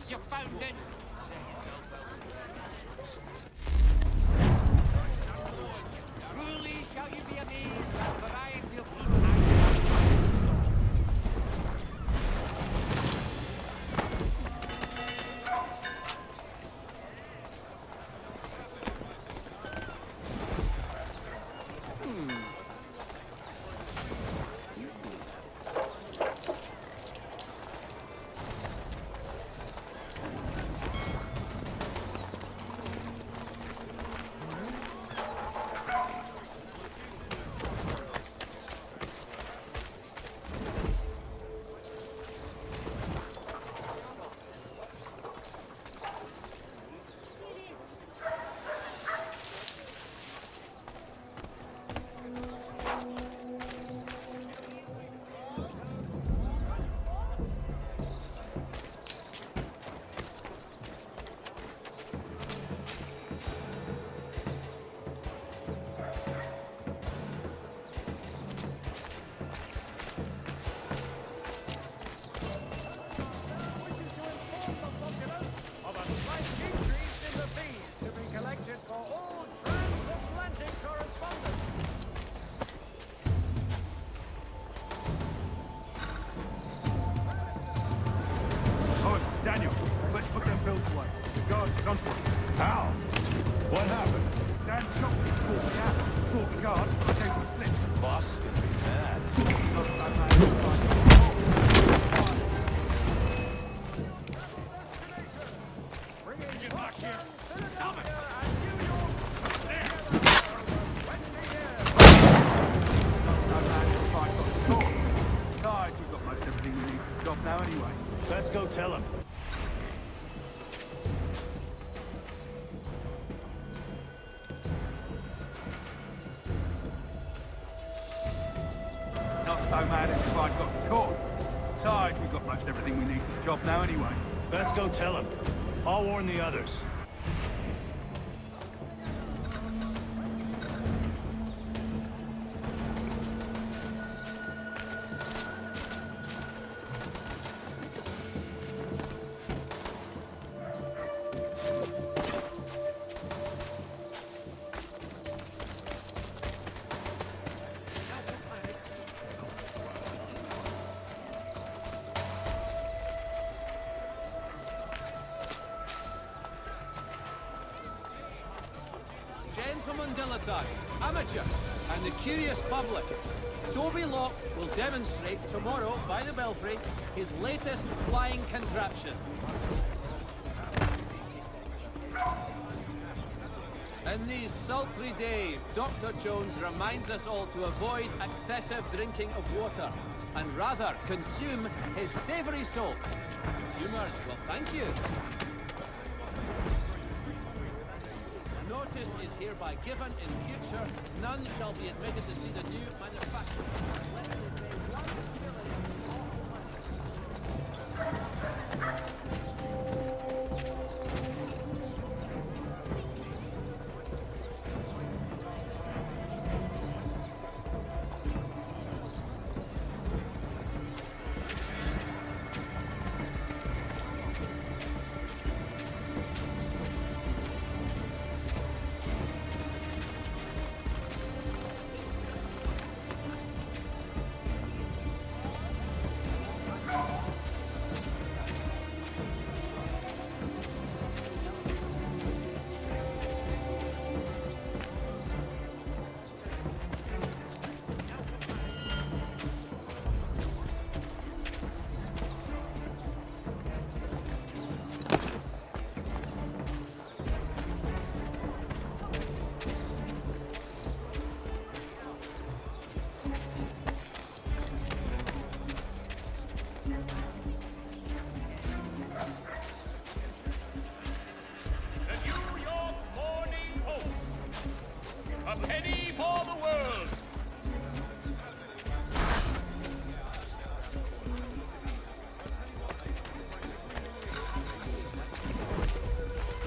You found it! Truly shall you be amazed at the variety of food Daniel, let's put them bills away. The guard's gone for it. How? What happened? Dan shot me, caught me out. Caught the guard, I gave him a slip. Boss is gonna be mad. Not so mad. Bring it back here. Help it. There. Not so mad. Fine, got the call. Besides, we've got most everything we need for the job now anyway. Let's go tell him. Not so mad if I'd got caught. Besides, we've got most everything we need for the job now anyway. Let's go tell him. I'll warn the others. Gentlemen dilettantes, amateurs, and the curious public, Toby Locke will demonstrate tomorrow by the Belfry his latest flying contraption. In these sultry days, Dr. Jones reminds us all to avoid excessive drinking of water and rather consume his savoury salt. Consumers will thank you. Notice is hereby given in future. None shall be admitted to see the new manufacturer.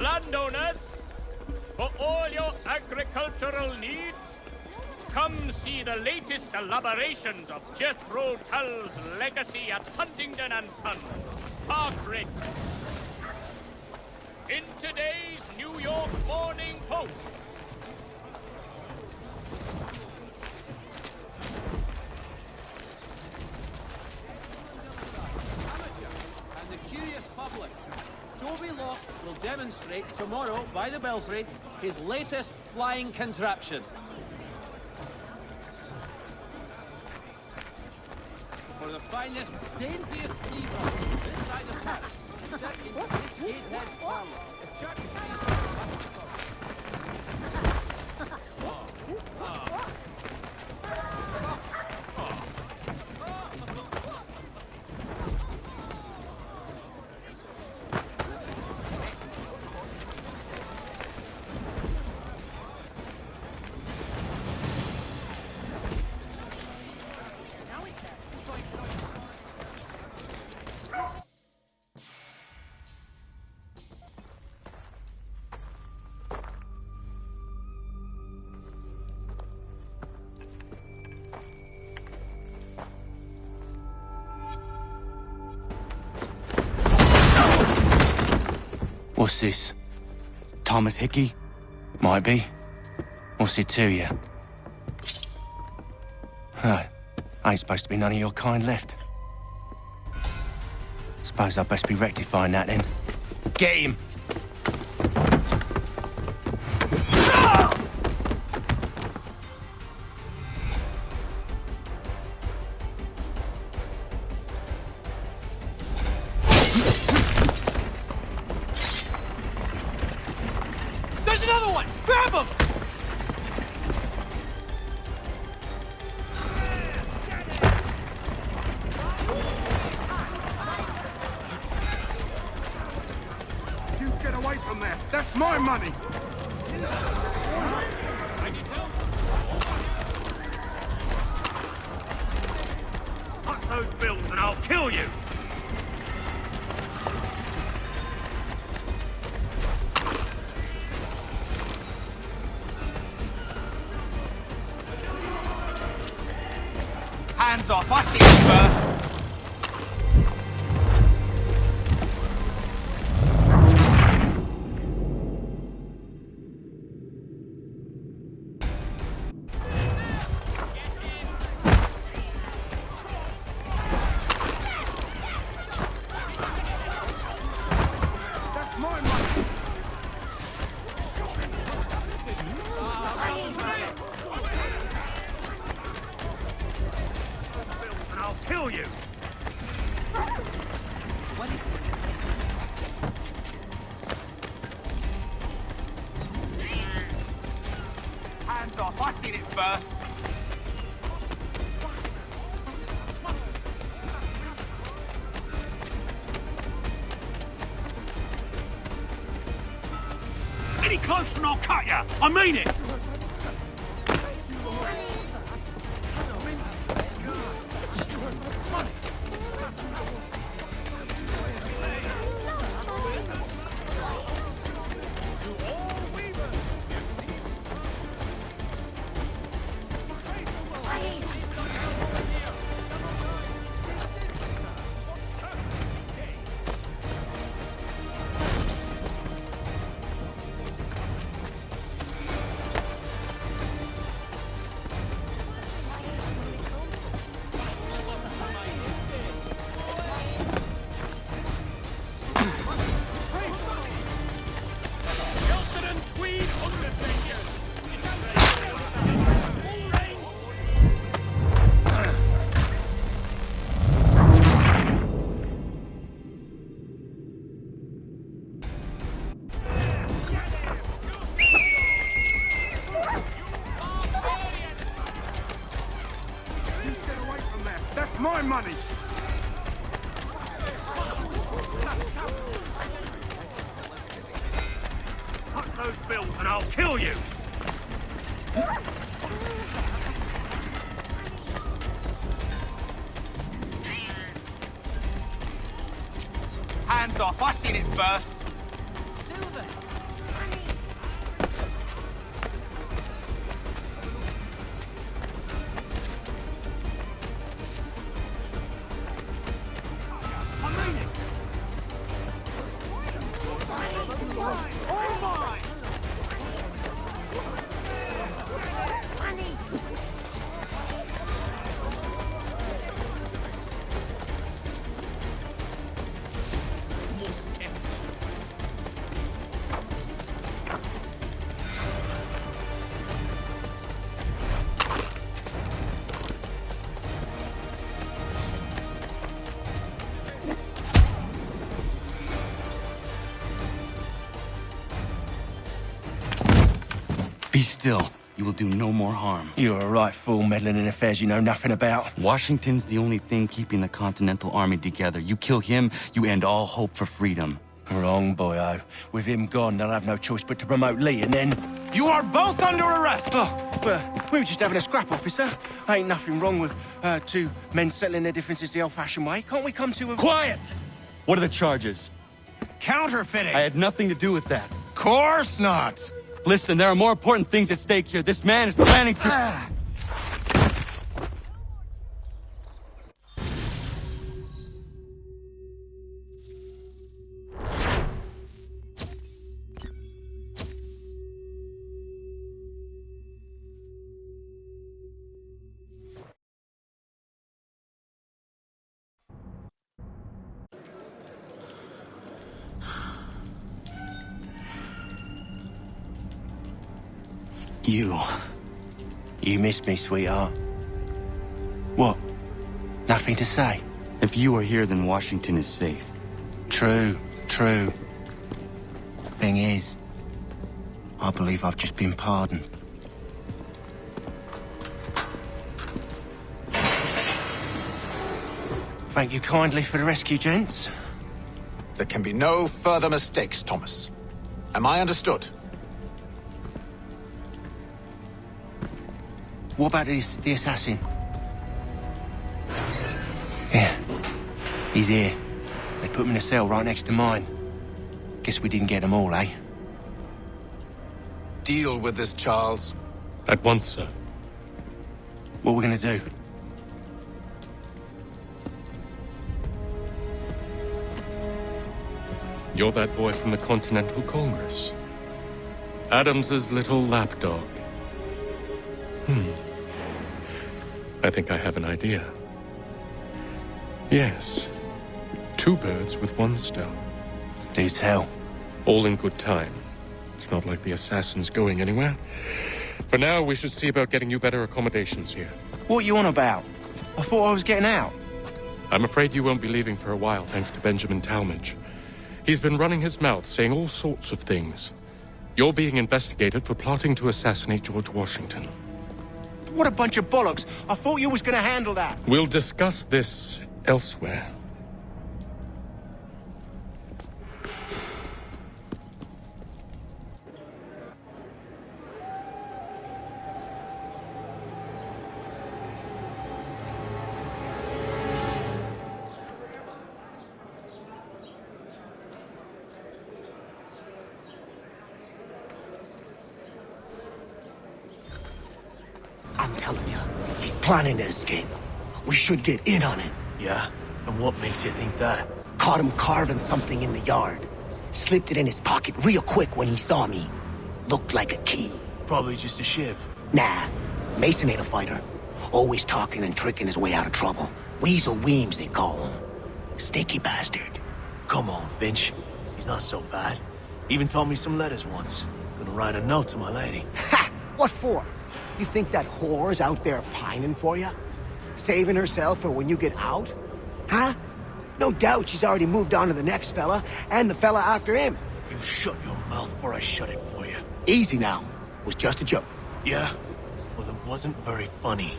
Landowners, for all your agricultural needs, come see the latest elaborations of Jethro Tull's legacy at Huntingdon and Sons, Park Ridge. In today's New York Morning Post. And the curious public. Toby Locke will demonstrate tomorrow by the Belfry his latest flying contraption. For the finest, daintiest steamer this side of Paris. Stuck in this gatehead parlour. If Chuck What's this? Thomas Hickey? Might be. What's it to you? Oh, ain't supposed to be none of your kind left. Suppose I'd best be rectifying that then. Get him! There's another one! Grab him! You get away from there. That's my money. Cut those bills and I'll kill you! Hands off, I see you first! That's my money. And I'll kill you! Hands off, I seen it first! Any closer and I'll cut you! I mean it! You get away from there. That's my money. Cut those bills and I'll kill you! Hands off, I seen it first! Sylvan! Be still. You will do no more harm. You're a right fool meddling in affairs you know nothing about. Washington's the only thing keeping the Continental Army together. You kill him, you end all hope for freedom. Wrong, boyo. With him gone, they'll have no choice but to promote Lee, and then... You are both under arrest! Oh, well, we were just having a scrap, officer. Ain't nothing wrong with two men settling their differences the old-fashioned way. Can't we come to a... Quiet! What are the charges? Counterfeiting! I had nothing to do with that. Course not! Listen, there are more important things at stake here. This man is planning to... You missed me, sweetheart. What? Nothing to say? If you are here, then Washington is safe. True. Thing is, I believe I've just been pardoned. Thank you kindly for the rescue, gents. There can be no further mistakes, Thomas. Am I understood? What about the assassin? Yeah, he's here. They put him in a cell right next to mine. Guess we didn't get them all, eh? Deal with this, Charles. At once, sir. What are we gonna do? You're that boy from the Continental Congress. Adams's little lapdog. I think I have an idea. Yes. 2 birds with 1 stone. Do tell. All in good time. It's not like the assassin's going anywhere. For now, we should see about getting you better accommodations here. What are you on about? I thought I was getting out. I'm afraid you won't be leaving for a while, thanks to Benjamin Talmadge. He's been running his mouth, saying all sorts of things. You're being investigated for plotting to assassinate George Washington. What a bunch of bollocks. I thought you was gonna handle that. We'll discuss this elsewhere. I'm telling you, he's planning to escape. We should get in on it. Yeah? And what makes you think that? Caught him carving something in the yard. Slipped it in his pocket real quick when he saw me. Looked like a key. Probably just a shiv. Nah, Mason ain't a fighter. Always talking and tricking his way out of trouble. Weasel Weems, they call him. Sticky bastard. Come on, Finch. He's not so bad. Even told me some letters once. Gonna write a note to my lady. Ha! What for? You think that whore's out there pining for you? Saving herself for when you get out? Huh? No doubt she's already moved on to the next fella, and the fella after him. You shut your mouth before I shut it for you. Easy now. Was just a joke. Yeah? Well, it wasn't very funny.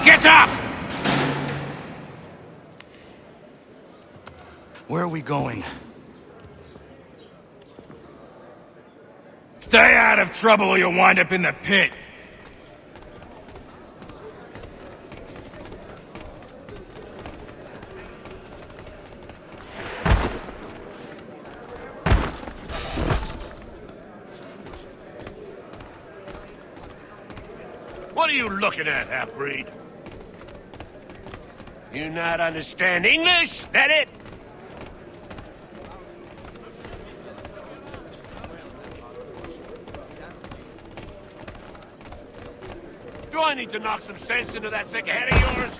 Get up! Where are we going? Stay out of trouble or you'll wind up in the pit. What are you looking at, half-breed? You not understand English? That it? Do I need to knock some sense into that thick head of yours?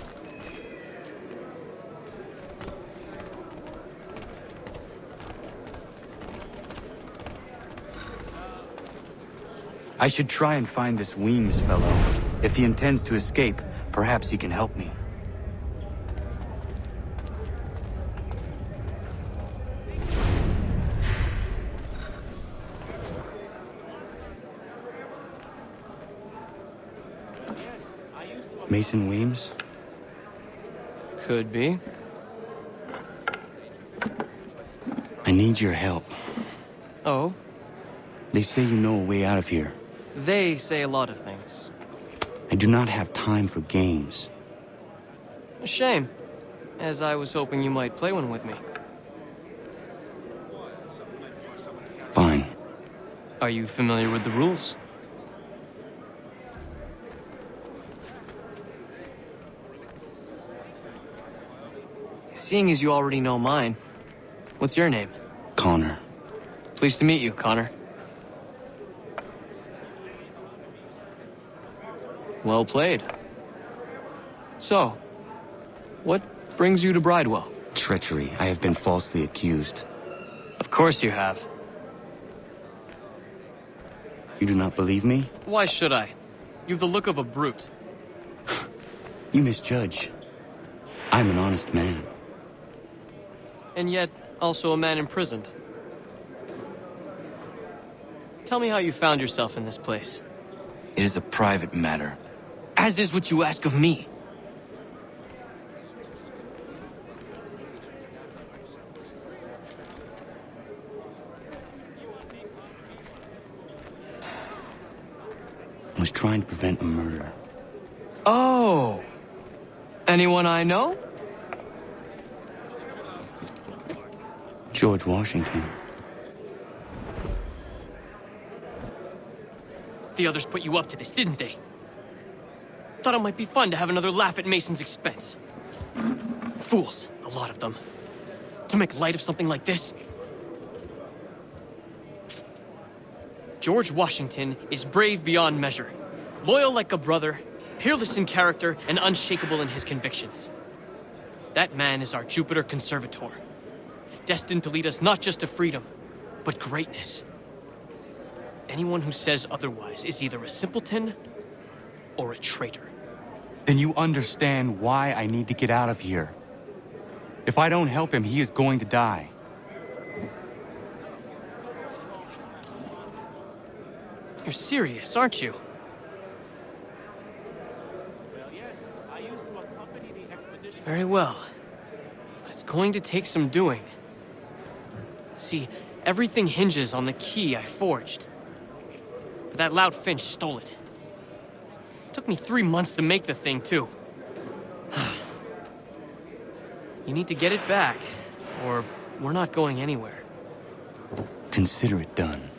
I should try and find this Weems fellow. If he intends to escape, perhaps he can help me. Mason Weems? Could be. I need your help. Oh? They say you know a way out of here. They say a lot of things. I do not have time for games. A shame, as I was hoping you might play one with me. Fine. Are you familiar with the rules? Seeing as you already know mine, what's your name? Connor. Pleased to meet you, Connor. Well played. So, what brings you to Bridewell? Treachery. I have been falsely accused. Of course you have. You do not believe me? Why should I? You've the look of a brute. You misjudge. I'm an honest man. And yet, also a man imprisoned. Tell me how you found yourself in this place. It is a private matter. As is what you ask of me. I was trying to prevent a murder. Oh! Anyone I know? George Washington. The others put you up to this, didn't they? Thought it might be fun to have another laugh at Mason's expense. Fools, a lot of them. To make light of something like this. George Washington is brave beyond measure, loyal like a brother, peerless in character, and unshakable in his convictions. That man is our Jupiter Conservator, destined to lead us not just to freedom, but greatness. Anyone who says otherwise is either a simpleton or a traitor. Then you understand why I need to get out of here. If I don't help him, he is going to die. You're serious, aren't you? Very well. But it's going to take some doing. See, everything hinges on the key I forged. But that loud Finch stole it. Took me 3 months to make the thing, too. You need to get it back, or we're not going anywhere. Consider it done.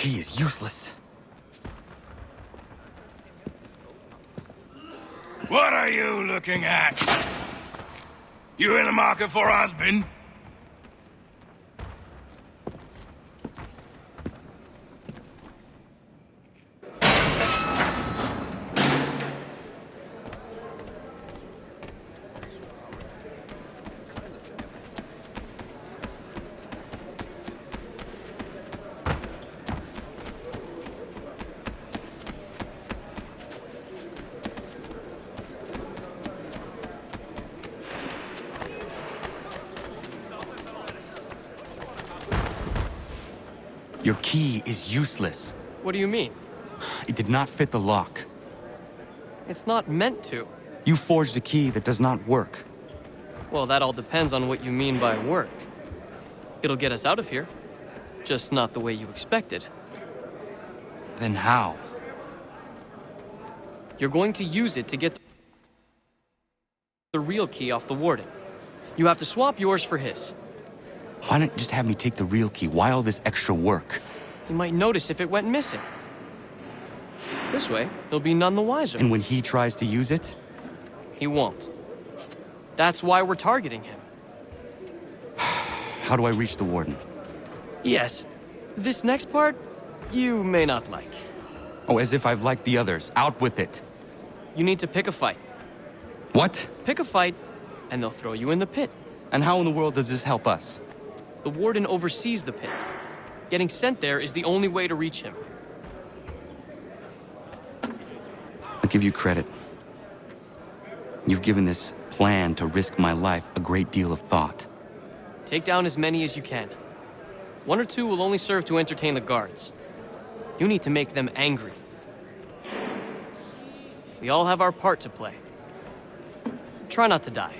key is useless. What are you looking at? You in the market for a husband? Your key is useless. What do you mean? It did not fit the lock. It's not meant to. You forged a key that does not work. Well, that all depends on what you mean by work. It'll get us out of here. Just not the way you expected. Then how? You're going to use it to get the real key off the warden. You have to swap yours for his. Why not just have me take the real key? Why all this extra work? He might notice if it went missing. This way, he'll be none the wiser. And when he tries to use it? He won't. That's why we're targeting him. How do I reach the warden? Yes. This next part, you may not like. Oh, as if I've liked the others. Out with it. You need to pick a fight. What? Pick a fight, and they'll throw you in the pit. And how in the world does this help us? The warden oversees the pit. Getting sent there is the only way to reach him. I'll give you credit. You've given this plan to risk my life a great deal of thought. Take down as many as you can. 1 or 2 will only serve to entertain the guards. You need to make them angry. We all have our part to play. Try not to die.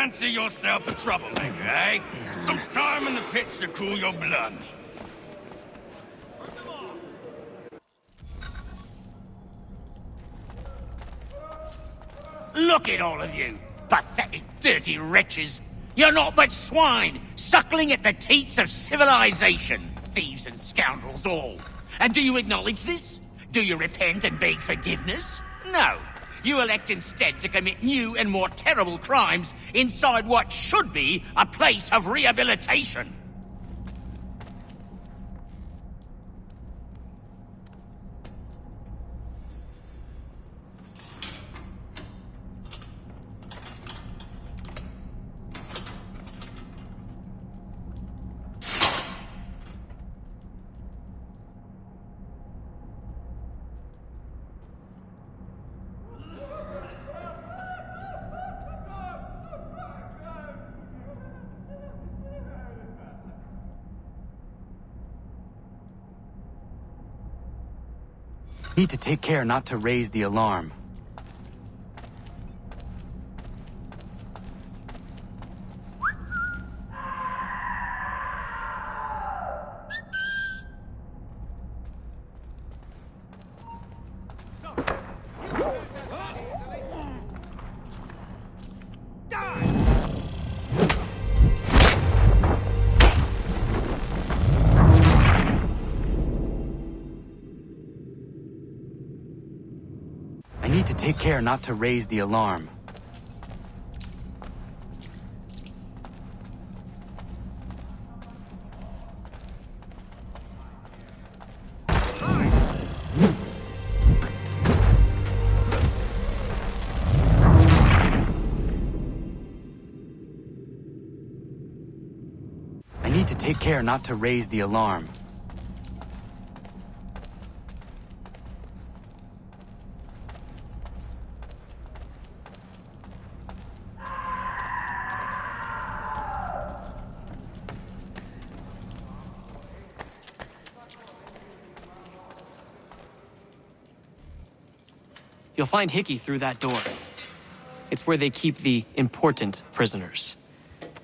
Fancy yourself a troublemaker, eh? Some time in the pits to cool your blood. Look at all of you, pathetic, dirty wretches. You're not but swine, suckling at the teats of civilization. Thieves and scoundrels all. And do you acknowledge this? Do you repent and beg forgiveness? No. You elect instead to commit new and more terrible crimes inside what should be a place of rehabilitation. Need to take care not to raise the alarm. Need to take care not to raise the alarm. I need to take care not to raise the alarm. You'll find Hickey through that door. It's where they keep the important prisoners.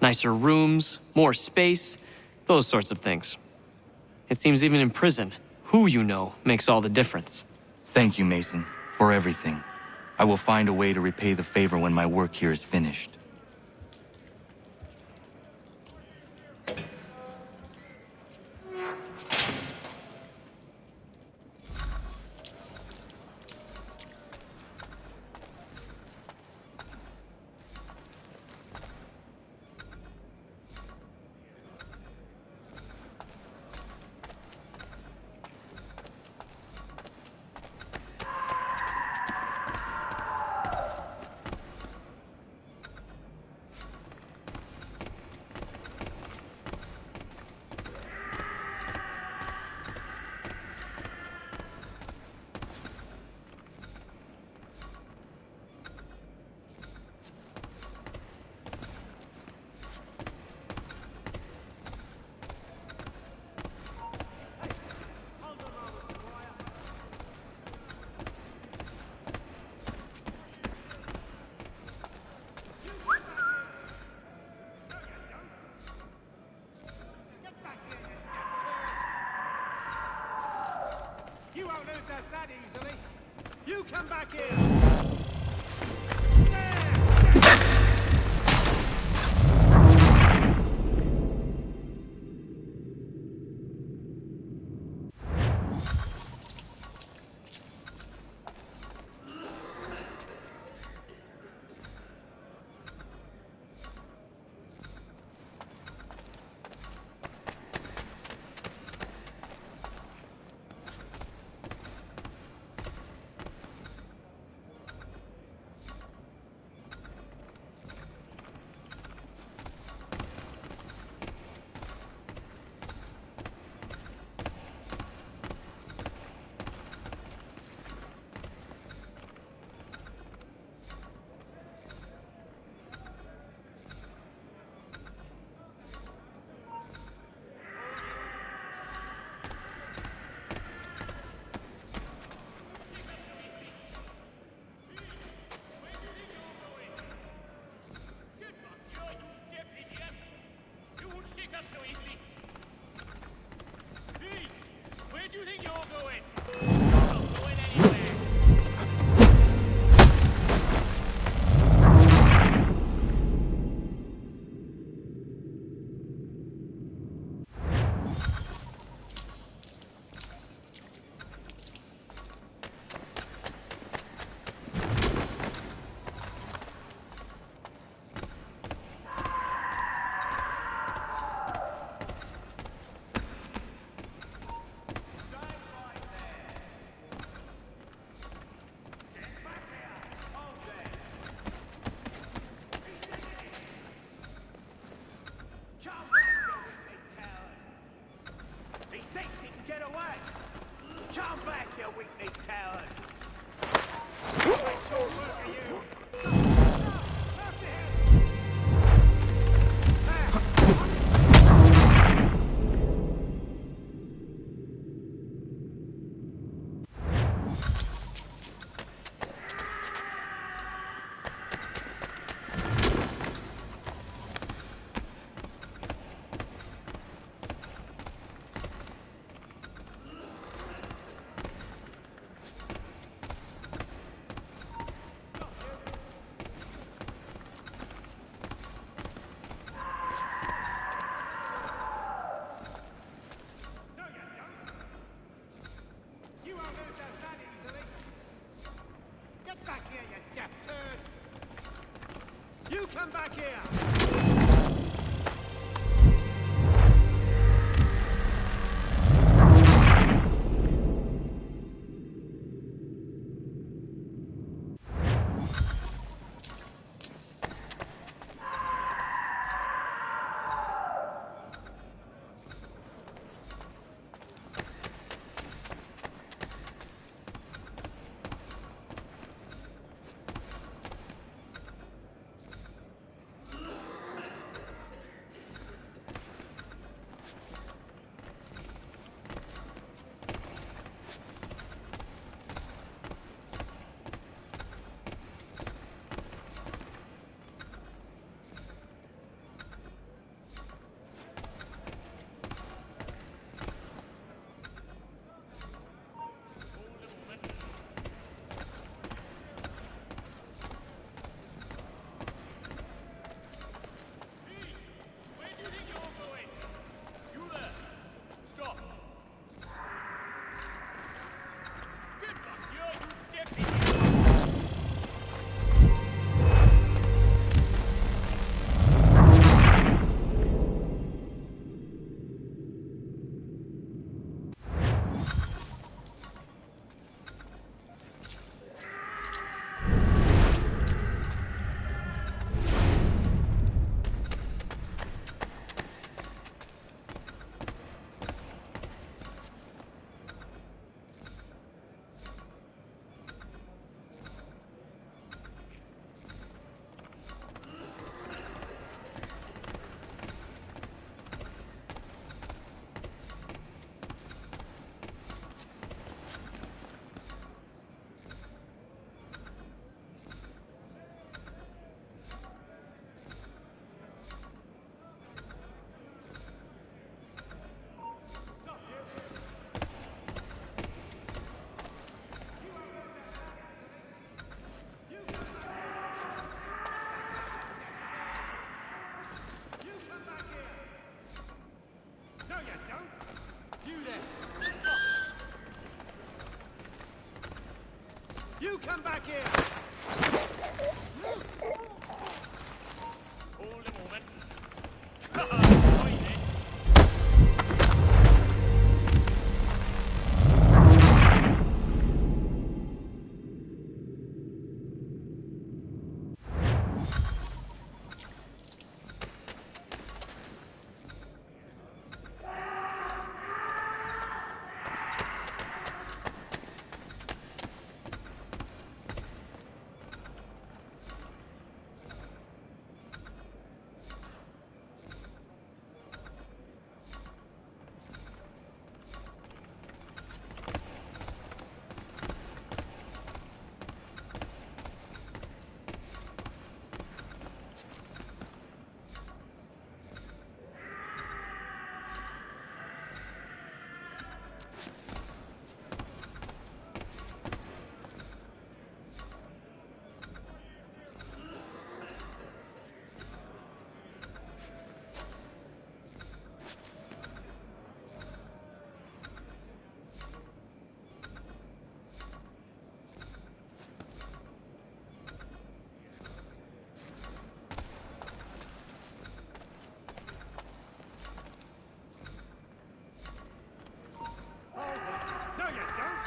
Nicer rooms, more space, those sorts of things. It seems even in prison, who you know makes all the difference. Thank you, Mason, for everything. I will find a way to repay the favor when my work here is finished. You won't lose us that easily. You come back here. Where do you think you're going? You're not going anywhere. Come back, you weak-kneed coward! You come back here! You come back here! Hold a moment. Avoid it. No, you don't!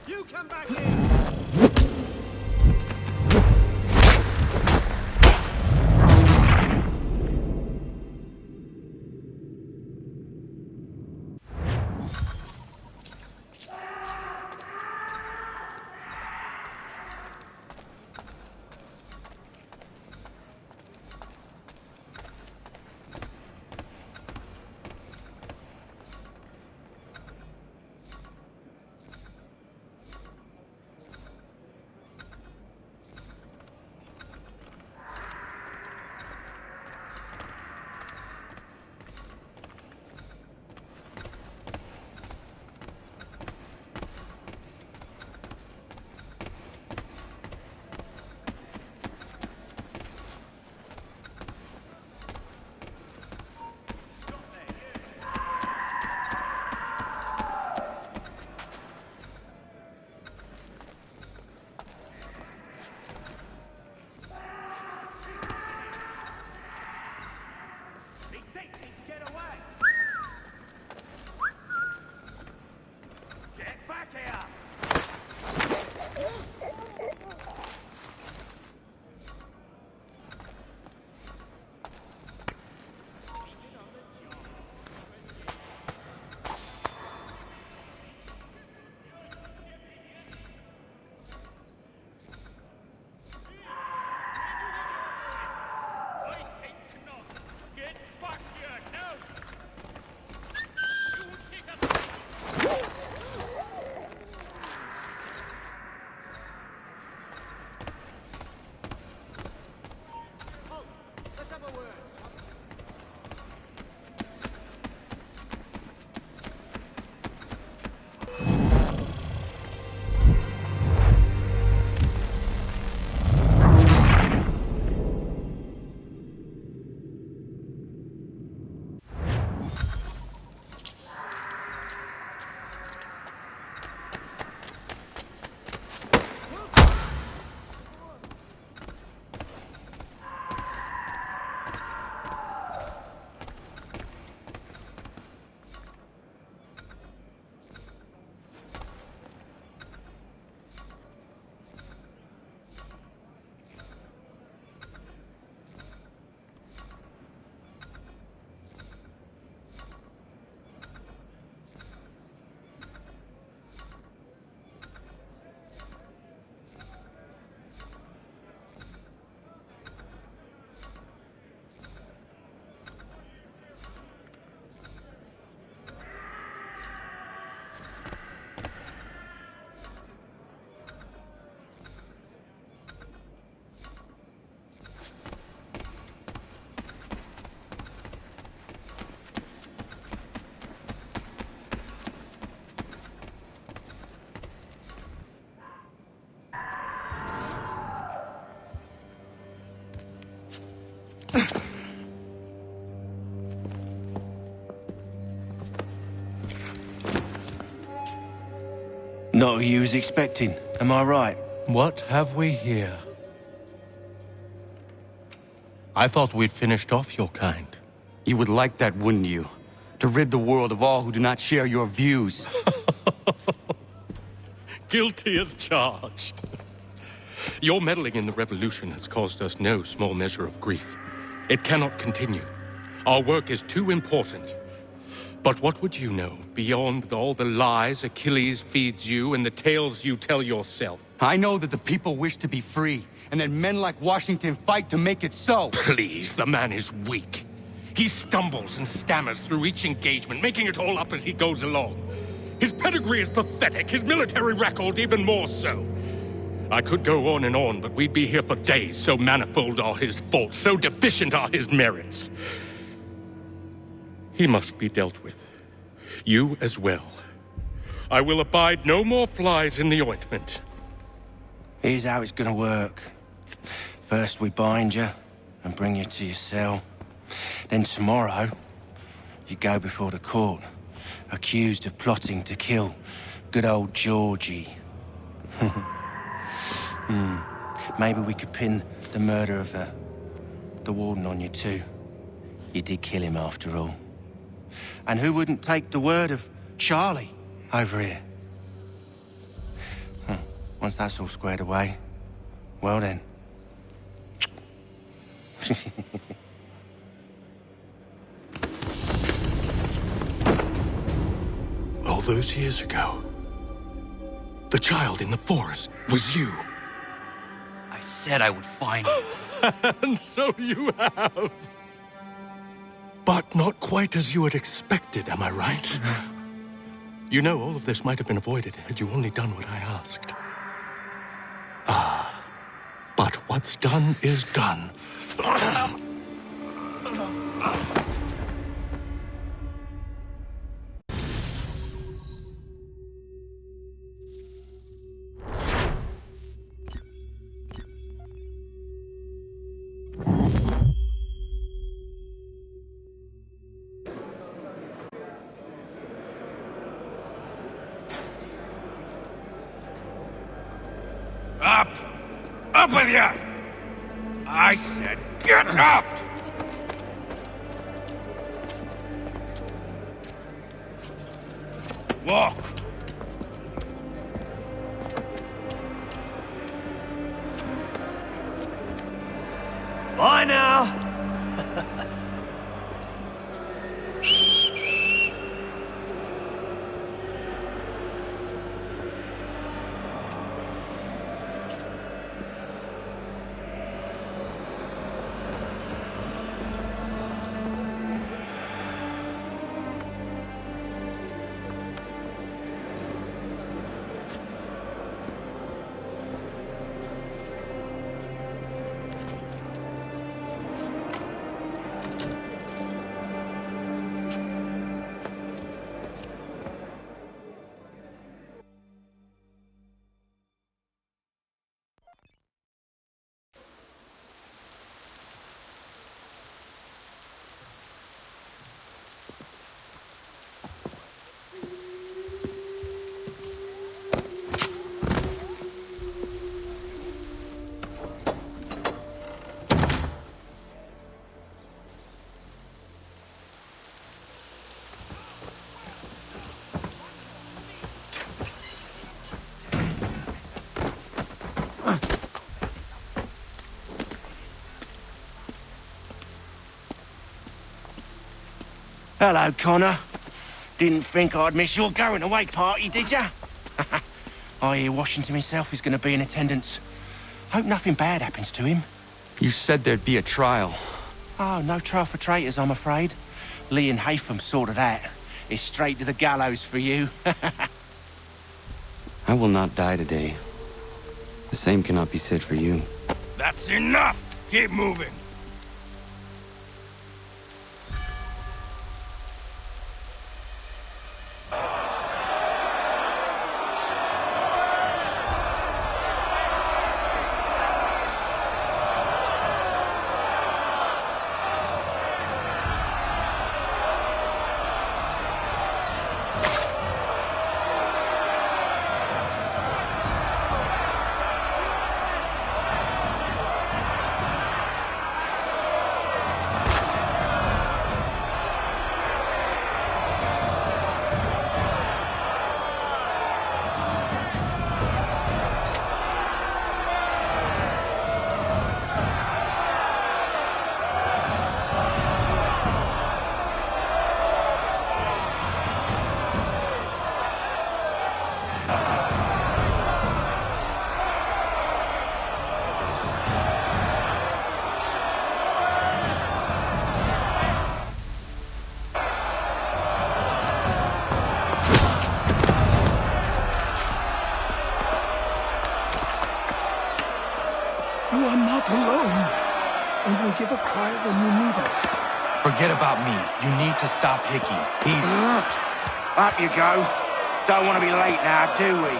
You come back here! Not who you was expecting, am I right? What have we here? I thought we'd finished off your kind. You would like that, wouldn't you? To rid the world of all who do not share your views. Guilty as charged. Your meddling in the revolution has caused us no small measure of grief. It cannot continue. Our work is too important. But what would you know beyond all the lies Achilles feeds you and the tales you tell yourself? I know that the people wish to be free, and that men like Washington fight to make it so. Please, the man is weak. He stumbles and stammers through each engagement, making it all up as he goes along. His pedigree is pathetic, his military record even more so. I could go on, but we'd be here for days, so manifold are his faults, so deficient are his merits. He must be dealt with. You as well. I will abide no more flies in the ointment. Here's how it's gonna work. First we bind you and bring you to your cell. Then tomorrow, you go before the court, accused of plotting to kill good old Georgie. Maybe we could pin the murder of the warden on you too. You did kill him after all. And who wouldn't take the word of Charlie over here? Once that's all squared away, well then. All those years ago, the child in the forest was you. I said I would find you. And so you have. But not quite as you had expected, am I right? You know, all of this might have been avoided had you only done what I asked. But what's done is done. Up! Up with you! I said get up! Walk! Bye now! Hello, Connor. Didn't think I'd miss your going away party, did ya? I hear Washington himself is going to be in attendance. Hope nothing bad happens to him. You said there'd be a trial. Oh, no trial for traitors, I'm afraid. Lee and Haytham sorted that. It's straight to the gallows for you. I will not die today. The same cannot be said for you. That's enough! Keep moving! give a cry when you need us. Forget about me. You need to stop Hickey. He's... Up you go. Don't want to be late now, do we?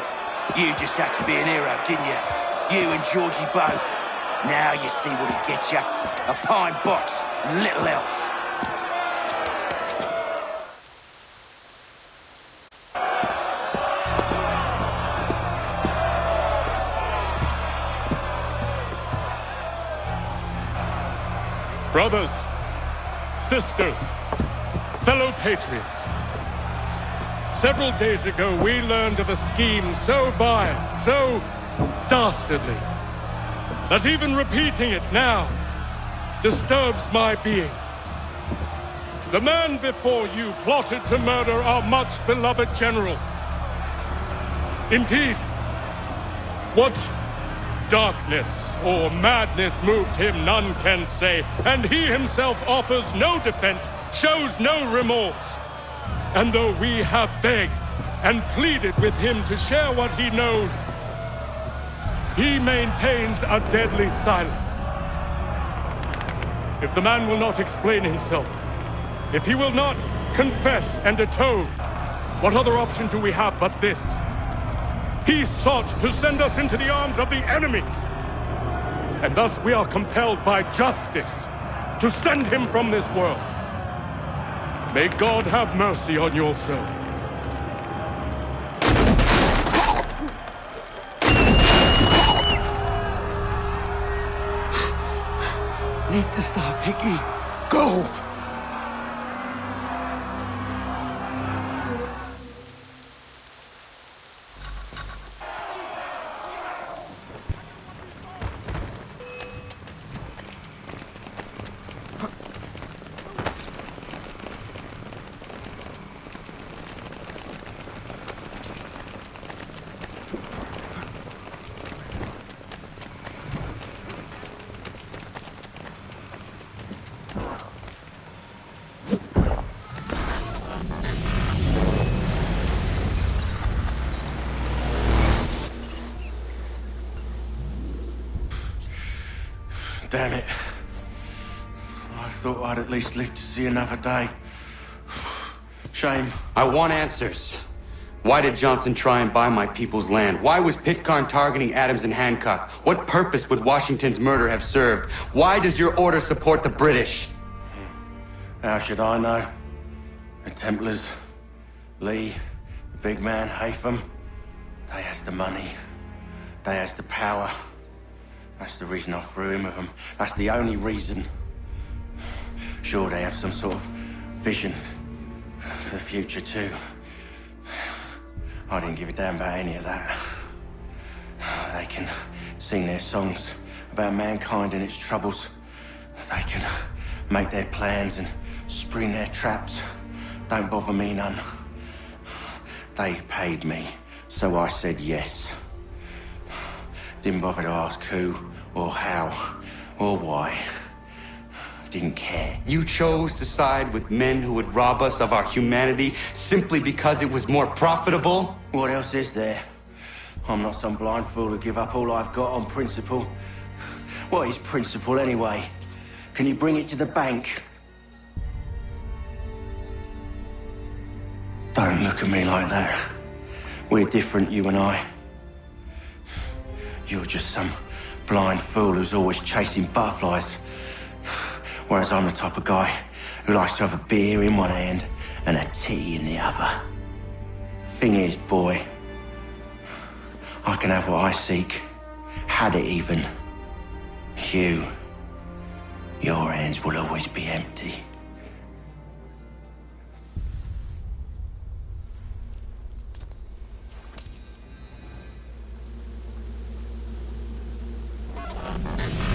You just had to be an hero, didn't you? You and Georgie both. Now you see what he gets you. A pine box, and little else. Brothers, sisters, fellow patriots. Several days ago, we learned of a scheme so vile, so dastardly, that even repeating it now disturbs my being. The man before you plotted to murder our much-beloved general. Indeed, what darkness or madness moved him, none can say, and he himself offers no defense, shows no remorse. And though we have begged and pleaded with him to share what he knows, he maintains a deadly silence. If the man will not explain himself, if he will not confess and atone, what other option do we have but this? He sought to send us into the arms of the enemy, and thus we are compelled by justice to send him from this world. May God have mercy on your soul. Need to stop, Hickey. Go! Damn it. I thought I'd at least live to see another day. Shame. I want answers. Why did Johnson try and buy my people's land? Why was Pitcairn targeting Adams and Hancock? What purpose would Washington's murder have served? Why does your order support the British? How should I know? The Templars, Lee, the big man, Haytham, they has the money. They has the power. That's the reason I threw in with them. That's the only reason. Sure, they have some sort of vision for the future, too. I didn't give a damn about any of that. They can sing their songs about mankind and its troubles. They can make their plans and spring their traps. Don't bother me none. They paid me, so I said yes. Didn't bother to ask who, or how, or why. Didn't care. You chose to side with men who would rob us of our humanity simply because it was more profitable? What else is there? I'm not some blind fool who give up all I've got on principle. What is principle anyway? Can you bring it to the bank? Don't look at me like that. We're different, you and I. You're just some blind fool who's always chasing butterflies. Whereas I'm the type of guy who likes to have a beer in one hand and a tea in the other. Thing is, boy, I can have what I seek. Had it even. Your hands will always be empty.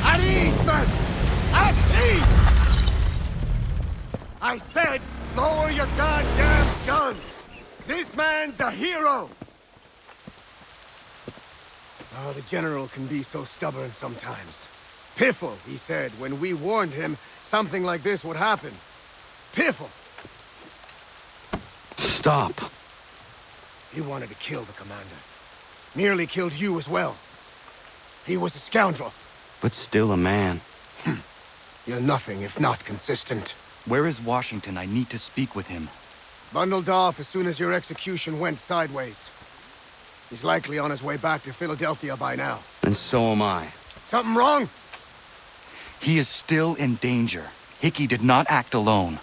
At ease, men! At ease! I said, lower your goddamn guns! This man's a hero! Oh, the General can be so stubborn sometimes. Piffle, he said, when we warned him something like this would happen. Piffle! Stop. He wanted to kill the commander. Nearly killed you as well. He was a scoundrel. But still a man. You're nothing if not consistent. Where is Washington? I need to speak with him. Bundled off as soon as your execution went sideways. He's likely on his way back to Philadelphia by now. And so am I. Something wrong? He is still in danger. Hickey did not act alone.